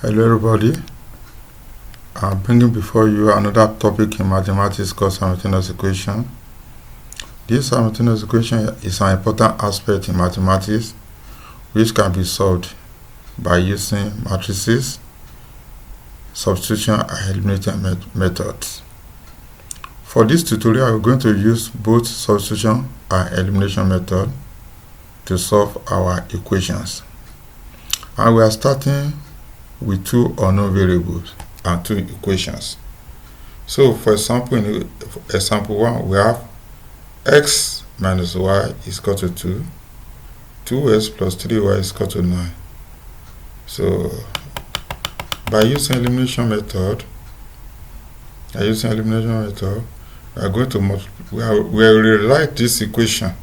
Hello everybody, I'm bringing before you another topic in mathematics called simultaneous equation. This simultaneous equation is an important aspect in mathematics which can be solved by using matrices, substitution and elimination methods. For this tutorial, we're going to use both substitution and elimination method to solve our equations. And we are starting with two unknown variables and two equations. So for example, in example 1, we have x minus y is equal to 2, 2x plus 3y is equal to 9. So by using elimination method, we are going to we will rewrite this equation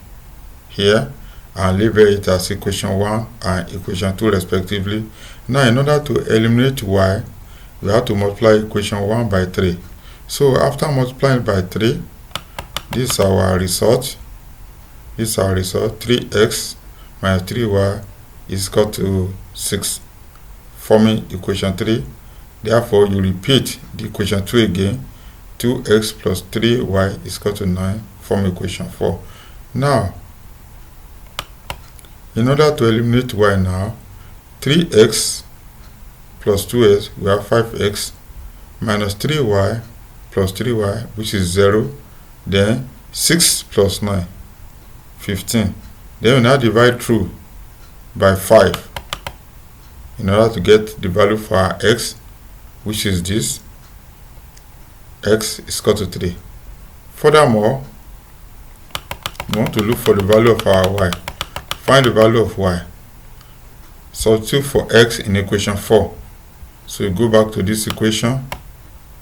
here and label it as equation 1 and equation 2 respectively. Now in order to eliminate y, we have to multiply equation 1 by 3. So after multiplying by 3, this is our result. 3x minus 3y is equal to 6, forming equation 3. Therefore you repeat the equation 2 again. 2x plus 3y is equal to 9, forming equation 4. Now in order to eliminate y now, 3x plus 2x, we have 5x, minus 3y plus 3y, which is 0, then 6 plus 9, 15. Then we now divide through by 5 in order to get the value for our x, which is this. X is equal to 3. Furthermore, we want to look for the value of our y. Find the value of y. Substitute for x in equation 4. So you go back to this equation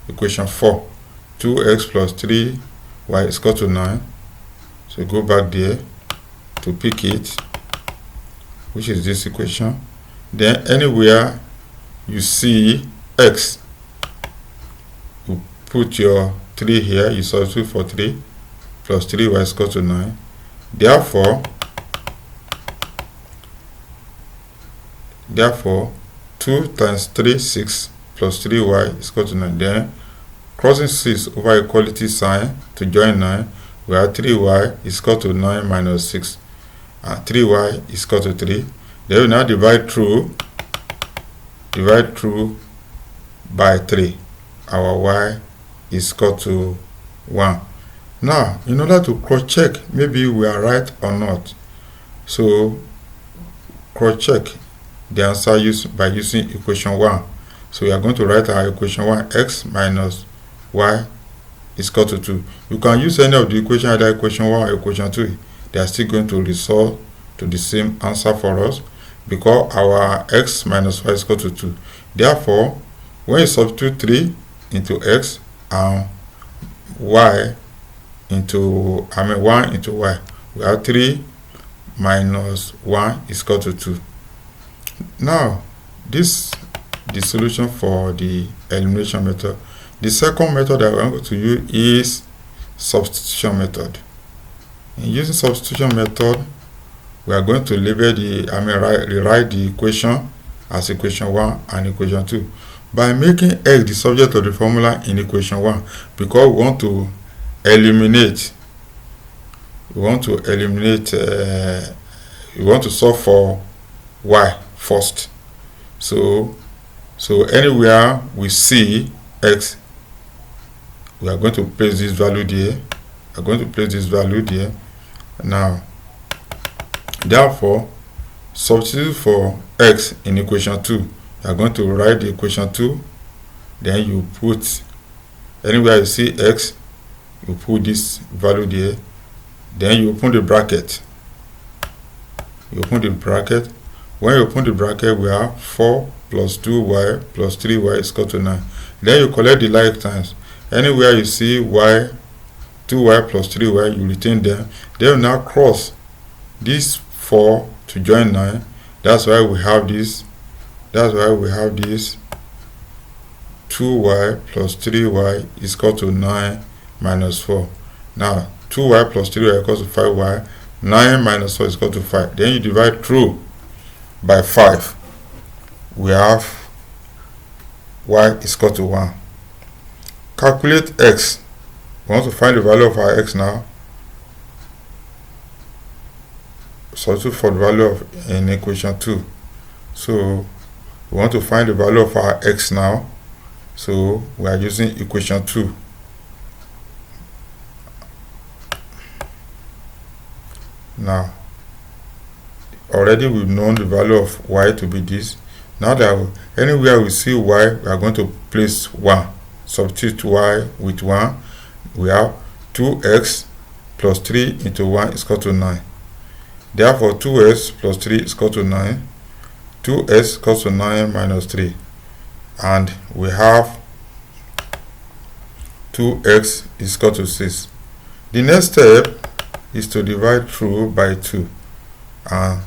4. 2x plus 3y is equal to 9. So you go back there to pick it, which is this equation. Then anywhere you see x, you put your 3 here, you substitute for 3 plus 3y is equal to 9. Therefore 2 times 3, 6 plus 3y is equal to 9. Then crossing 6 over equality sign to join 9, we have 3y is equal to 9 minus 6. And 3y is equal to 3. Then we now divide through by 3. Our y is equal to 1. Now, in order to cross-check, maybe we are right or not. So, cross-check the answer by using equation 1. So, we are going to write our equation 1, x minus y is equal to 2. You can use any of the equation, either equation 1 or equation 2. They are still going to result to the same answer for us because our x minus y is equal to 2. Therefore, when you substitute 3 into x and 1 into y, we have 3 minus 1 is equal to 2. Now this is the solution for the elimination method. The second method that we're going to use is substitution method. In using substitution method, we are going to label rewrite the equation as equation 1 and equation 2 by making x the subject of the formula in equation 1, because we want to eliminate. We want to solve for y first. So anywhere we see x, we are going to place this value there. Now, therefore, substitute for x in equation 2. You are going to write the equation 2. Then you put anywhere you see x, you put this value there. Then you open the bracket. When you open the bracket, we have 4 plus 2y plus 3y is equal to 9. Then you collect the like times. Anywhere you see y, 2y plus 3y, you retain them. Then you now cross this 4 to join 9. That's why we have this 2y plus 3y is equal to 9 minus 4. Now 2y plus 3y equals to 5y. 9 minus 4 is equal to 5. Then you divide through by 5. We have y is equal to 1. Calculate x. We want to find the value of our x now. Substitute for the value of in equation 2. So we want to find the value of our x now. So we are using equation 2. Now, already we've known the value of y to be this. Now that anywhere we see y, we are going to place 1. Substitute y with 1. We have 2x plus 3 into 1 is equal to 9. Therefore, 2x plus 3 is equal to 9. 2x is equal to 9 minus 3. And we have 2x is equal to 6. The next step is to divide through by 2. And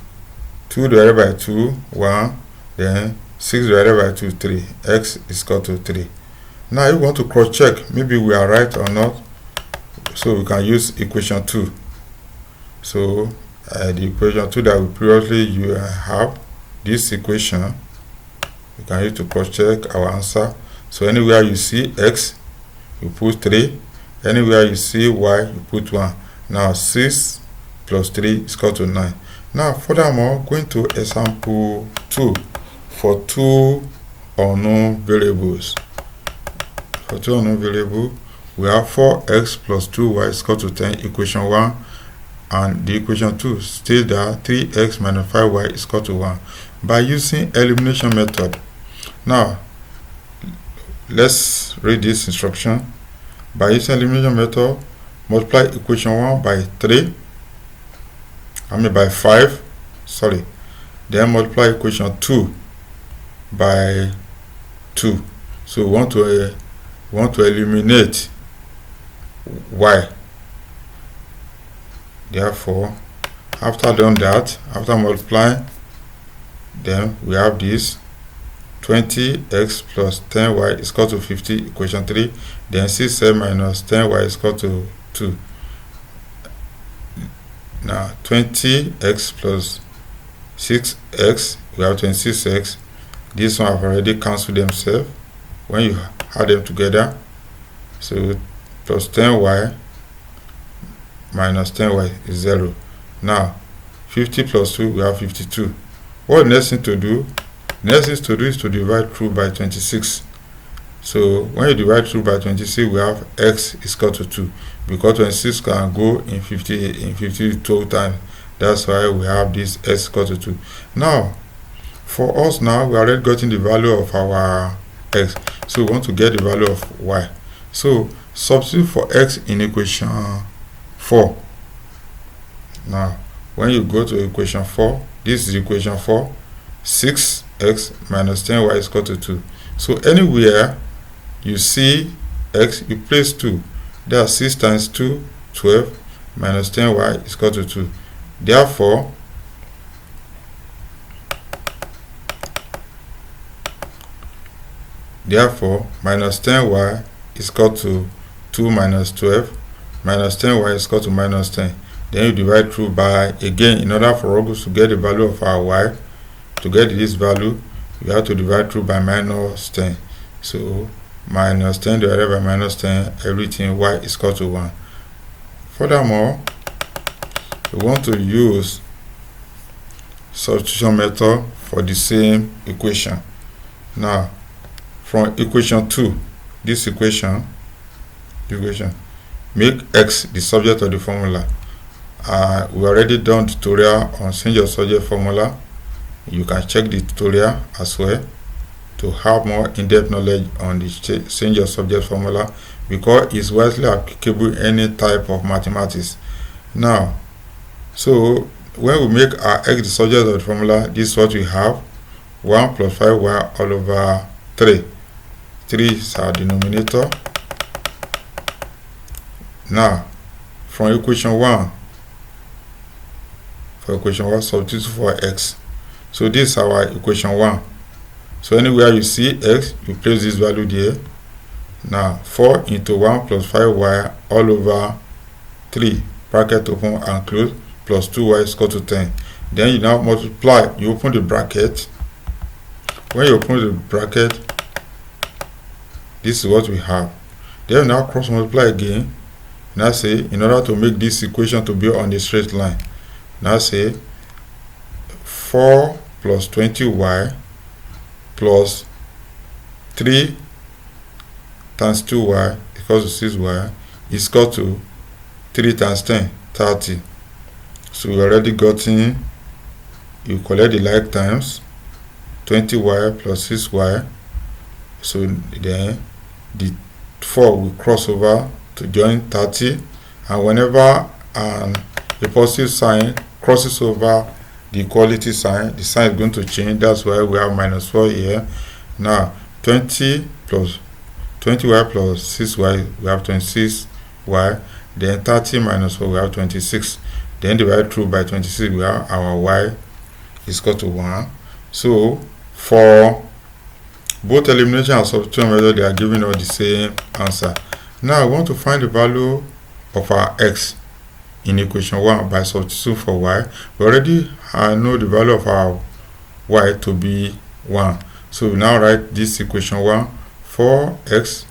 2 divided by 2, 1. Then 6 divided by 2, 3. X is equal to 3. Now you want to cross check. Maybe we are right or not. So we can use equation 2. So the equation 2 that we previously have, this equation, we can use to cross check our answer. So anywhere you see x, you put 3. Anywhere you see y, you put 1. Now 6 plus 3 is equal to 9. Now furthermore, going to example 2 for 2 unknown variables. For 2 unknown variables, we have 4x plus 2y is equal to 10, equation 1. And the equation 2 states that 3x minus 5y is equal to 1 by using elimination method. Now, let's read this instruction. By using elimination method, multiply equation 1 by 5, then multiply equation 2 by 2. So we want to eliminate y. Therefore, after done that, after multiplying, then we have this 20x plus 10y is equal to 50, equation 3. Then 6x minus 10y is equal to 2. Now 20x plus 6x, we have 26x. This one have already cancelled themselves when you add them together. So plus 10y minus 10y is 0. Now 50 plus 2, we have 52. What the next thing to do? Next thing to do is to divide through by 26. So when you divide through by 26, we have x is equal to 2, because 26 can go in 52 times. That's why we have this x equal to 2. Now for us, now we already gotten the value of our x, so we want to get the value of y. So substitute for x in equation 4. Now when you go to equation 4, this is equation 4. 6x minus 10y is equal to 2. So anywhere you see x, you place 2. That's 6 times 2, 12, minus 10y is equal to 2. Therefore, minus 10y is equal to 2 minus 12, minus 10y is equal to minus 10. Then you divide through by, again, in order for us to get the value of our y, to get this value, you have to divide through by minus 10. So minus 10 divided by minus 10, everything y is equal to 1. Furthermore, we want to use substitution method for the same equation. Now, from equation 2, this equation, make x the subject of the formula. We already done tutorial on change your subject formula. You can check the tutorial as well to have more in-depth knowledge on the change your subject formula, because it's widely applicable in any type of mathematics. Now, so when we make our x the subject of the formula, this is what we have: 1 plus 5y all over 3. 3 is our denominator. Now, from equation 1, substitute for x. So this is our equation 1. So anywhere you see x, you place this value there. Now 4 into 1 plus 5y all over 3, bracket open and close, plus 2y is equal to 10. Then you now multiply, you open the bracket. When you open the bracket, This is what we have. Then we now cross multiply again. Now say, in order to make this equation to be on the straight line, now say 4 plus 20y plus 3 times 2y equals to 6y is equal to 3 times 10, 30. So we already gotten, you collect the like times, 20y plus 6y. So then the 4 will cross over to join 30, and whenever a positive sign crosses over the equality sign, the sign is going to change. That's why we have minus 4 here. Now 20y plus 6y, we have 26y. Then 30 minus 4, we have 26. Then divide through by 26, we have our y is equal to 1. So for both elimination and substitution method, they are giving us the same answer. Now we want to find the value of our x in equation 1 by substituting for y. We already know the value of our y to be 1. So we now write this equation 1, 4x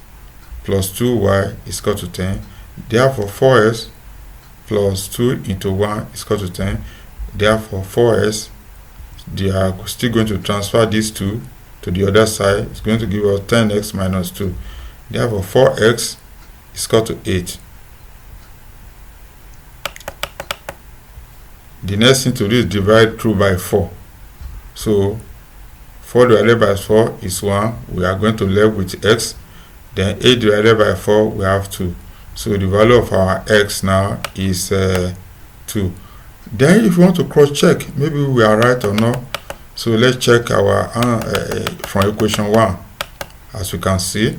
plus 2y is equal to 10. Therefore 4x plus 2 into 1 is equal to 10. Therefore 4s, they are still going to transfer these two to the other side. It's going to give us 10x minus 2. Therefore 4x is equal to 8. The next thing to do is divide through by 4. So 4 divided by 4 is 1. We are going to left with x. Then 8 divided by 4, we have 2. So the value of our x now is 2. Then if you want to cross check, maybe we are right or not. So let's check our from equation 1, as you can see.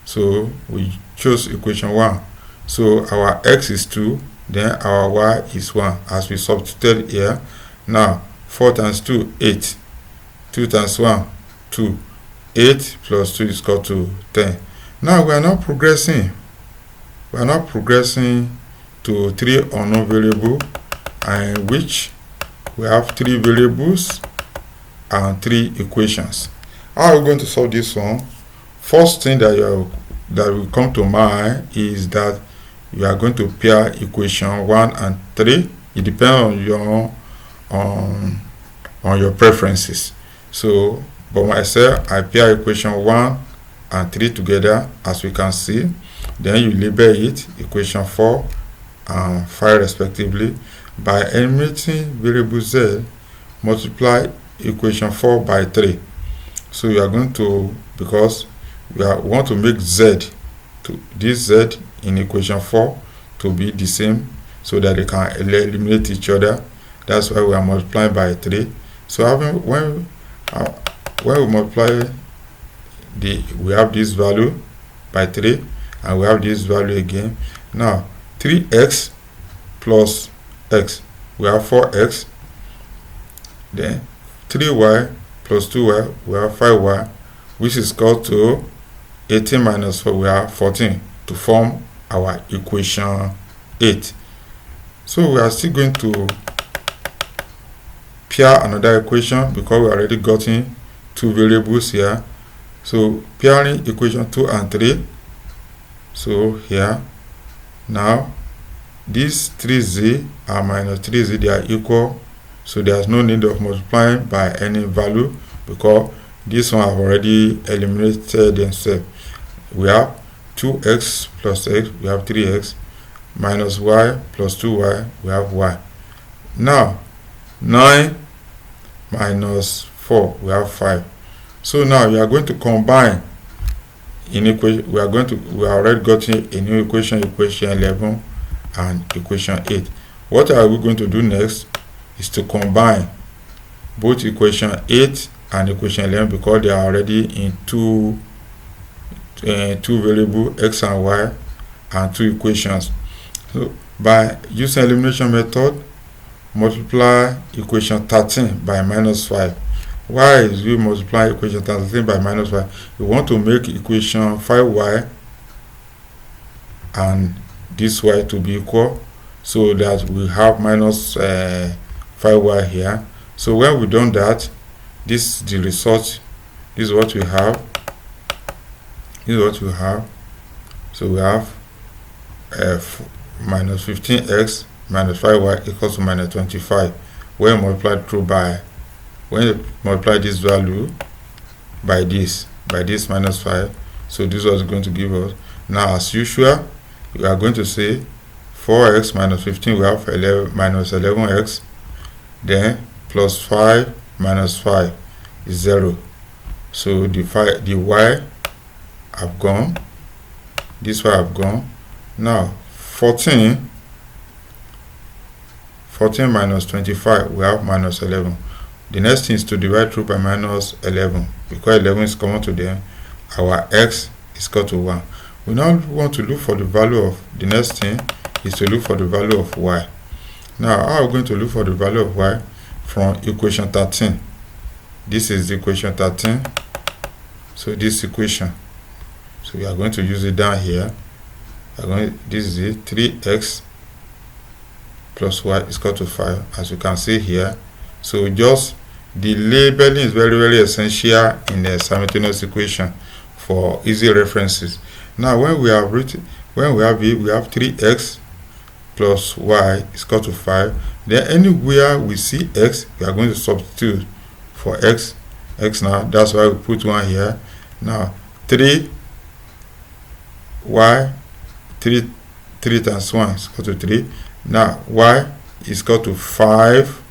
So we chose equation 1. So our x is 2, then our y is 1, as we substituted here. Now 4 times 2, 8. 2 times 1, 2. 8 plus 2 is equal to 10. Now we are now progressing. We are now progressing to 3 unknown variables, in which we have 3 variables and 3 equations. How are we going to solve this one? First thing that will come to mind is that you are going to pair equation 1 and 3. It depends on your preferences. So, but myself, I pair equation 1 and 3 together, as we can see. Then you label it equation 4 and 5 respectively. By eliminating variable z, multiply equation 4 by 3. So you are going to, because we want to make z, to this z in equation 4 to be the same, so that they can eliminate each other. That's why we are multiplying by 3. So when we multiply, we have this value by 3, and we have this value again. Now 3x plus x, we have 4x. Then 3y plus 2y, we have 5y, which is equal to 18 minus 4, we have 14, to form our equation 8. So we are still going to pair another equation, because we already gotten 2 variables here. So pairing equation 2 and 3. So here, now these 3z and minus 3z, they are equal. So there's no need of multiplying by any value, because this one have already eliminated themselves. We have 2x plus x, we have 3x, minus y plus 2y, we have y. Now 9 minus 4, we have 5. So now we are going to combine in equation. We are already gotten a new equation 11 and equation 8. What are we going to do next is to combine both equation 8 and equation 11, because they are already in two variables, x and y, and 2 equations. So by using elimination method, multiply equation 13 by minus 5. Why is we multiply equation 13 by minus 5? We want to make equation 5y and this y to be equal, so that we have minus 5y here. So when we done that, this is the result. This is what we have. This is what we have. So we have minus 15x minus 5y equals to minus 25. When multiplied through by, when you multiply this value by this minus 5, so this was going to give us, now as usual, we are going to say 4x minus 15, we have 11 minus 11x, then plus 5 minus 5 is 0. So the y have gone, this y have gone. Now 14 minus 25, we have minus 11. The next thing is to divide through by minus 11. Because 11 is common to them, our x is equal to 1. We now want to look for the value of, the next thing is to look for the value of y. Now, how are we going to look for the value of y? From equation 13. This is the equation 13. So this equation. So we are going to use it down here. This is it, 3x plus y is equal to 5, as you can see here. So just the labeling is very, very essential in the simultaneous equation for easy references. Now when we have it, we have 3x plus y is equal to 5. Then anywhere we see x, we are going to substitute for x now. That's why we put 1 here. Now 3 times 1 is equal to 3. Now y is equal to 5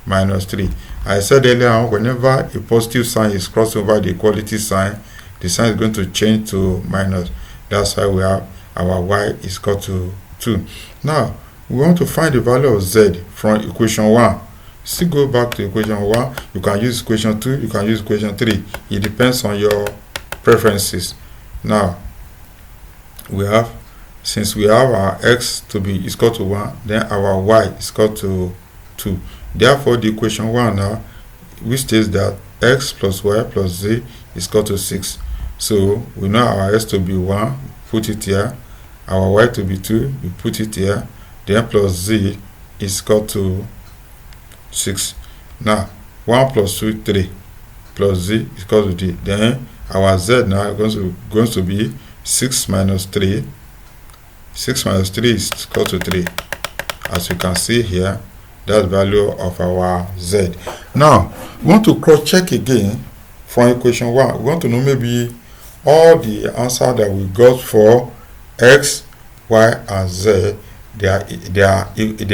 minus 3. I said earlier on, whenever a positive sign is crossed over the equality sign, the sign is going to change to minus. That's why we have our y is equal to 2. Now we want to find the value of z from equation 1. Still go back to equation 1. You can use equation 2, you can use equation 3. It depends on your preferences. Now we have, since we have our x to be equal to 1, then our y is equal to 2. Therefore, the equation 1 now, which states that x plus y plus z is equal to 6. So we know our x to be 1, put it here. Our y to be 2, we put it here. Then plus z is equal to 6. Now 1 plus 2, 3, plus z is equal to 3. Then our z now is going to be 6 minus 3. 6 minus 3 is equal to 3. As you can see here, that's value of our z. Now we want to cross check again from equation 1. We want to know maybe all the answer that we got for x, y, and z, they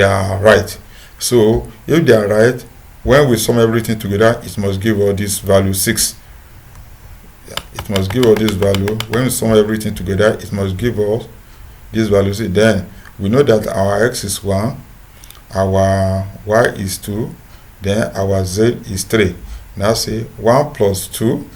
are right. So if they are right, when we sum everything together, it must give us this value 6. It must give us this value. When we sum everything together, it must give us this value 6. Then we know that our x is 1, our y is 2, then our z is 3. Now say 1 plus 2,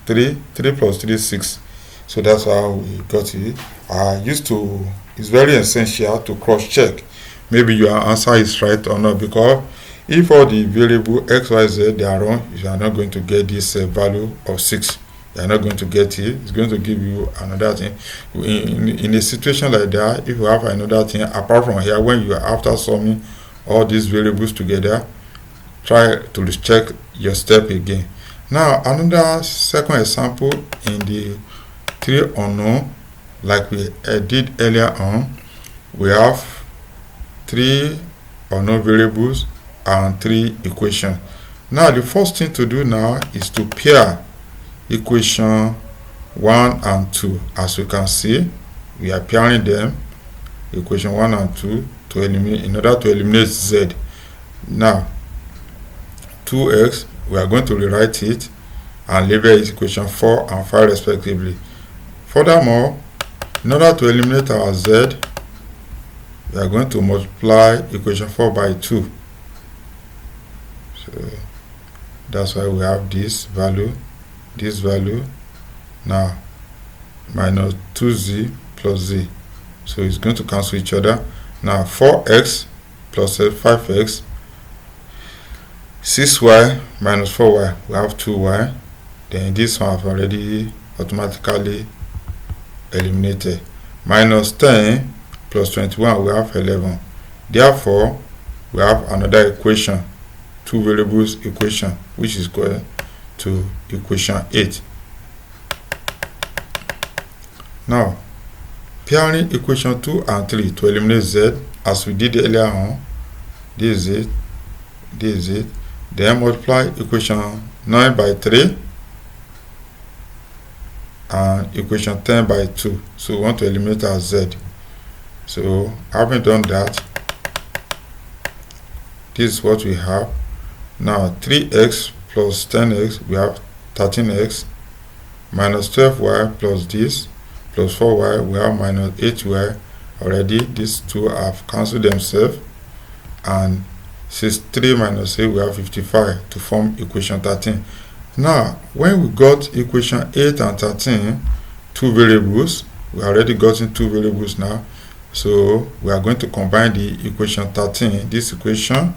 3 plus 3 is 6. So that's how we got it. It's very essential to cross check maybe your answer is right or not, because if all the variable x, y, z they are wrong, you are not going to get this value of 6. You are not going to get it. It's going to give you another thing. In a situation like that, if you have another thing apart from here, when you are after summing all these variables together, try to check your step again. Now another second example in the 3 unknown, like we did earlier on, we have 3 unknown variables and 3 equations. Now the first thing to do now is to pair equation 1 and 2. As you can see, we are pairing them, equation 1 and 2, to eliminate, in order to eliminate z. Now 2x, we are going to rewrite it and label it equation 4 and 5 respectively. Furthermore, in order to eliminate our z, we are going to multiply equation 4 by 2. So that's why we have this value. Now minus 2z plus z. So it's going to cancel each other. Now 4x plus 5x, 6y minus 4y, we have 2y. Then this one have already automatically eliminated. Minus 10 plus 21, we have 11. Therefore, we have another equation, 2 variables equation, which is equal to equation 8. Now, pairing equation 2 and 3 to eliminate z as we did earlier on. This is it. Then multiply equation 9 by 3 and equation 10 by 2. So we want to eliminate our z. So having done that, this is what we have. Now 3x plus 10x, we have 13x, minus 12y plus this, plus 4y, we have minus 8y. Already these two have cancelled themselves, and 63 minus 8, we have 55 to form equation 13. Now when we got equation 8 and 13, two variables, we already gotten two variables now, so we are going to combine the equation 13, this equation,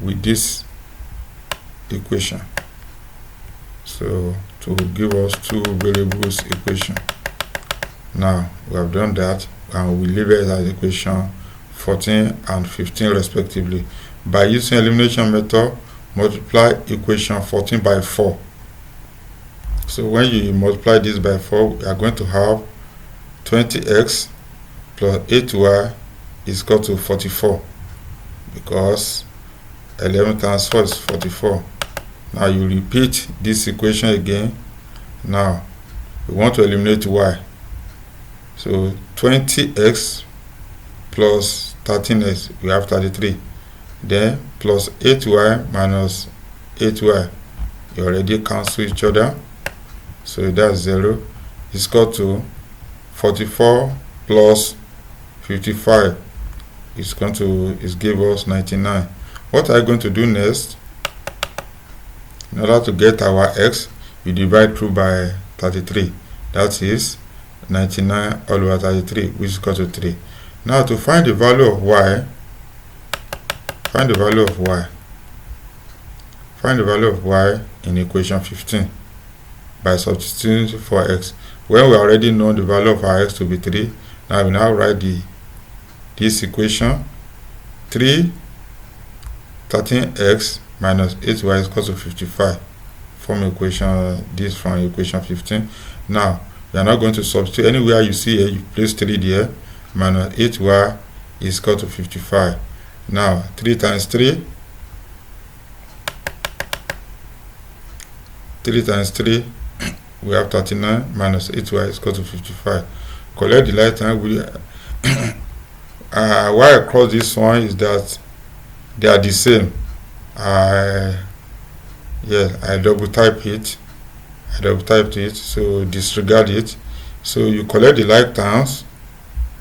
with this equation, so to give us two variables equation. Now we have done that, and we leave it as equation 14 and 15 respectively. By using elimination method, multiply equation 14 by 4. So when you multiply this by 4, we are going to have 20x plus 8y is equal to 44, because 11 times 4 is 44. Now you repeat this equation again. Now we want to eliminate y. So 20x plus 13x, we have 33. Then plus 8y minus 8y, you already cancel each other. So that's 0. It's equal to 44 plus 55 is going to give us 99. What are you going to do next? In order to get our x, you divide through by 33. That is 99 all over 33, which is equal to 3. Now to find the value of y, find the value of y in equation 15 by substituting for x. When we already know the value of our x to be 3, now we now write this equation 13x minus 8y is equal to 55 from equation, this from equation 15. Now we are not going to substitute anywhere you see here, you place 3 there, minus 8y is equal to 55. Now 3 times 3 we have 39, minus 8y is equal to 55. Collect the right hand. Why I cross this one is that they are the same. I double typed it, so disregard it. So you collect the like terms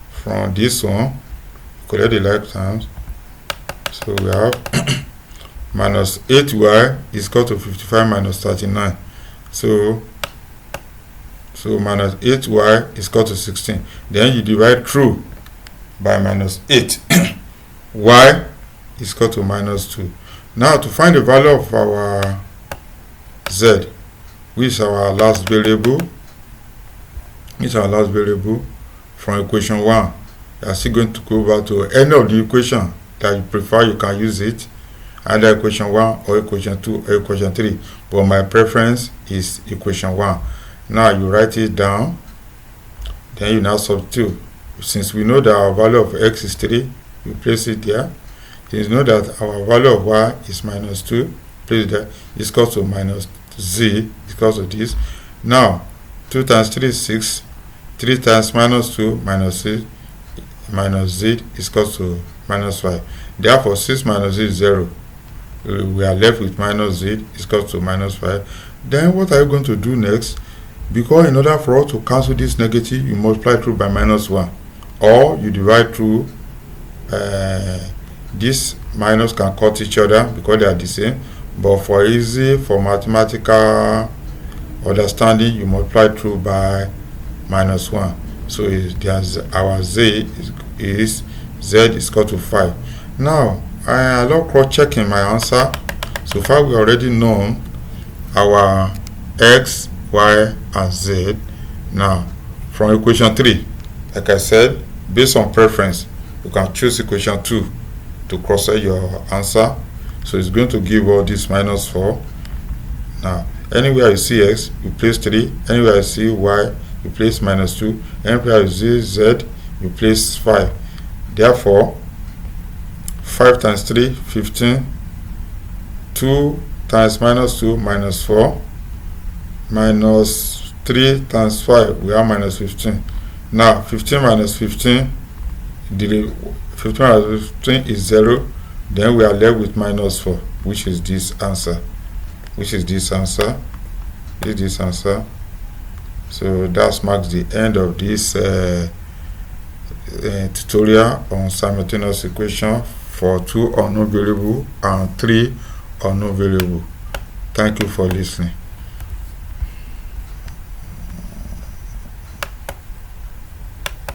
from this one, collect the like terms. So we have minus 8y is equal to 55 minus 39. So minus 8y is equal to 16. Then you divide through by minus 8. Y is equal to minus 2. Now to find the value of our z, which is our last variable, from equation 1, you are still going to go back to any of the equation that you prefer. You can use it, either equation 1 or equation 2 or equation 3, but my preference is equation 1. Now you write it down, then you now substitute. Since we know that our value of x is 3, we place it there. Since we know that our value of y is minus 2, place it there. It's equal to minus z, because of this. Now 2 times 3 is 6, 3 times minus 2 minus z is equal to minus 5. Therefore 6 minus z is 0. We are left with minus z is equal to minus 5. Then what are you going to do next? Because in order for us to cancel this negative, you multiply through by minus 1, or you divide through. This minus can cut each other because they are the same, but for mathematical understanding, you multiply through by minus 1. So our z is equal to 5. Now I love cross checking my answer. So far we already know our x, y and z. Now from equation 3, like I said, based on preference, you can choose equation 2 to cross your answer. So it's going to give all this minus 4. Now Anywhere you see x, you place 3. Anywhere you see y, you place -2. Anywhere you see z, you place 5. Therefore, 5 times 3, 15. 2 times -2, -4. Minus 3 times 5, we have -15. Now, 15 minus 15, 15 minus 15 is 0. Then we are left with -4, which is this answer. Which is this answer. This answer. So that marks the end of this tutorial on simultaneous equation for 2 unknown variable and 3 unknown variable. Thank you for listening.